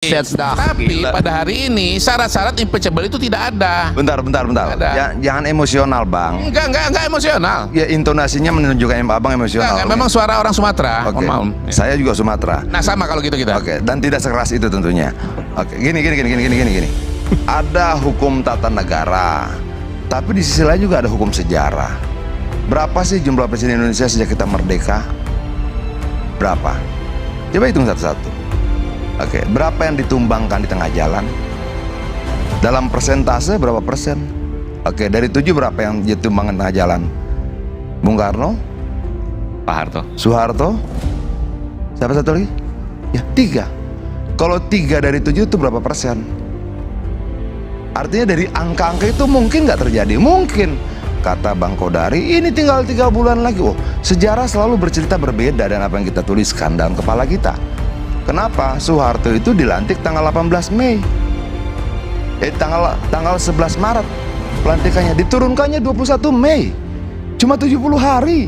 Tapi pada hari ini syarat-syarat impeachable itu tidak ada. Bentar. Jangan emosional, Bang. Enggak emosional. Ya, intonasinya menunjukkan Abang emosional. Enggak, memang suara orang Sumatera. Oke. Ya. Saya juga Sumatera. Nah, sama kalau gitu kita. Oke, dan tidak sekeras itu tentunya. Oke, gini. Ada hukum tata negara, tapi di sisi lain juga ada hukum sejarah. Berapa sih jumlah presiden Indonesia sejak kita merdeka? Berapa? Coba hitung satu-satu. Oke, berapa yang ditumbangkan di tengah jalan? Dalam persentase berapa persen? Oke, dari 7 berapa yang ditumbangkan di tengah jalan? Bung Karno? Pak Harto. Soeharto? Siapa satu lagi? Ya, 3. Kalau 3 dari 7 itu berapa persen? Artinya dari angka-angka itu mungkin nggak terjadi. Mungkin, kata Bang Kodari, ini tinggal 3 bulan lagi. Oh, sejarah selalu bercerita berbeda dengan apa yang kita tuliskan dalam kepala kita. Kenapa? Soeharto itu dilantik tanggal 18 Mei. Tanggal 11 Maret pelantikannya, diturunkannya 21 Mei. Cuma 70 hari.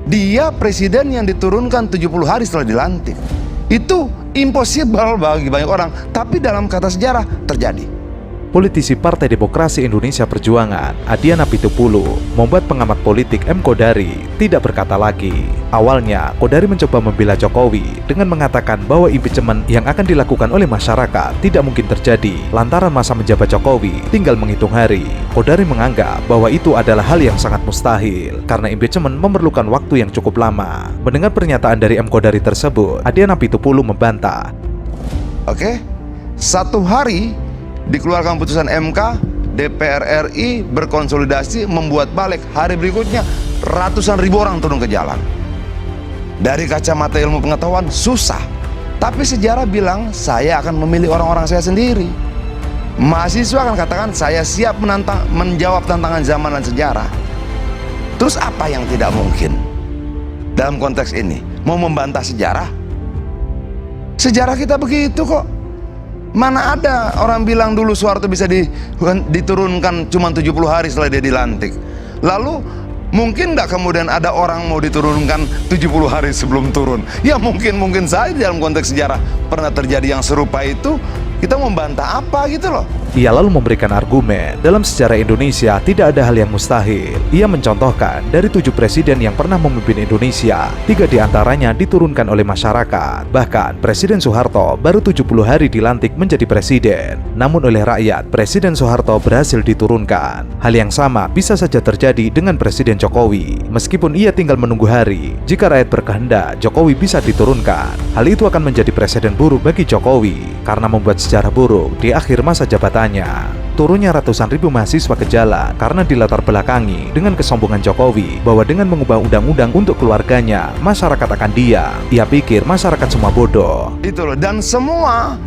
Dia presiden yang diturunkan 70 hari setelah dilantik. Itu impossible bagi banyak orang, tapi dalam kata sejarah terjadi. Politisi Partai Demokrasi Indonesia Perjuangan, Adiana Pitupulu, membuat pengamat politik M. Kodari tidak berkata lagi. Awalnya, Kodari mencoba membela Jokowi dengan mengatakan bahwa impeachment yang akan dilakukan oleh masyarakat tidak mungkin terjadi lantaran masa menjabat Jokowi tinggal menghitung hari. Kodari menganggap bahwa itu adalah hal yang sangat mustahil karena impeachment memerlukan waktu yang cukup lama. Mendengar pernyataan dari M. Kodari tersebut, Adiana Pitupulu membantah. Oke, 1 hari dikeluarkan putusan MK, DPR RI berkonsolidasi membuat balik. Hari berikutnya ratusan ribu orang turun ke jalan. Dari kacamata ilmu pengetahuan susah, tapi sejarah bilang saya akan memilih orang-orang saya sendiri. Mahasiswa akan katakan saya siap menjawab tantangan zaman dan sejarah. Terus apa yang tidak mungkin dalam konteks ini? Mau membantah sejarah? Sejarah kita begitu kok. Mana ada orang bilang dulu Soeharto bisa diturunkan cuma 70 hari setelah dia dilantik. Lalu mungkin nggak kemudian ada orang mau diturunkan 70 hari sebelum turun? Ya mungkin saja dalam konteks sejarah pernah terjadi yang serupa itu. Kita membantah apa gitu loh. Ia lalu memberikan argumen, dalam sejarah Indonesia tidak ada hal yang mustahil. Ia mencontohkan dari 7 presiden yang pernah memimpin Indonesia, 3 diantaranya diturunkan oleh masyarakat. Bahkan Presiden Soeharto baru 70 hari dilantik menjadi presiden. Namun oleh rakyat, Presiden Soeharto berhasil diturunkan. Hal yang sama bisa saja terjadi dengan Presiden Jokowi. Meskipun ia tinggal menunggu hari, jika rakyat berkehendak, Jokowi bisa diturunkan. Hal itu akan menjadi presiden buruk bagi Jokowi, karena membuat sejarah buruk di akhir masa jabatannya. Turunnya ratusan ribu mahasiswa ke jalan karena dilatar belakangi dengan kesombongan Jokowi bahwa dengan mengubah undang-undang untuk keluarganya, masyarakat akan diam. Ia pikir masyarakat semua bodoh. Itu loh, dan semua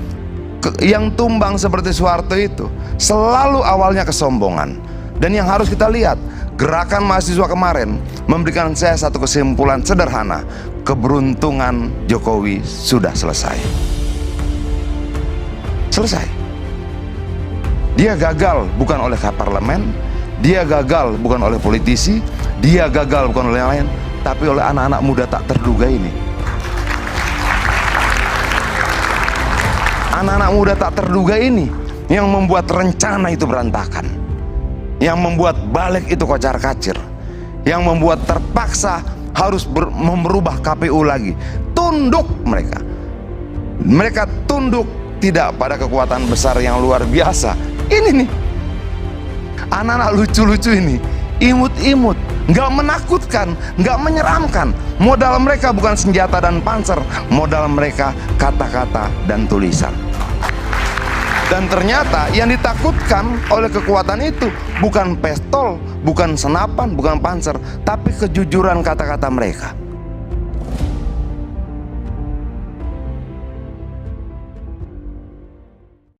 yang tumbang seperti Soeharto itu selalu awalnya kesombongan. Dan yang harus kita lihat, gerakan mahasiswa kemarin memberikan saya satu kesimpulan sederhana: keberuntungan Jokowi sudah selesai. Dia gagal bukan oleh parlemen, dia gagal bukan oleh politisi, dia gagal bukan oleh yang lain, tapi oleh anak-anak muda tak terduga ini. Anak-anak muda tak terduga ini yang membuat rencana itu berantakan, yang membuat balik itu kocar-kacir, yang membuat terpaksa harus merubah KPU lagi. Tunduk mereka. Mereka tunduk tidak pada kekuatan besar yang luar biasa. Ini nih, anak-anak lucu-lucu ini, imut-imut, nggak menakutkan, nggak menyeramkan. Modal mereka bukan senjata dan panser, modal mereka kata-kata dan tulisan. Dan ternyata yang ditakutkan oleh kekuatan itu bukan pistol, bukan senapan, bukan panser, tapi kejujuran kata-kata mereka.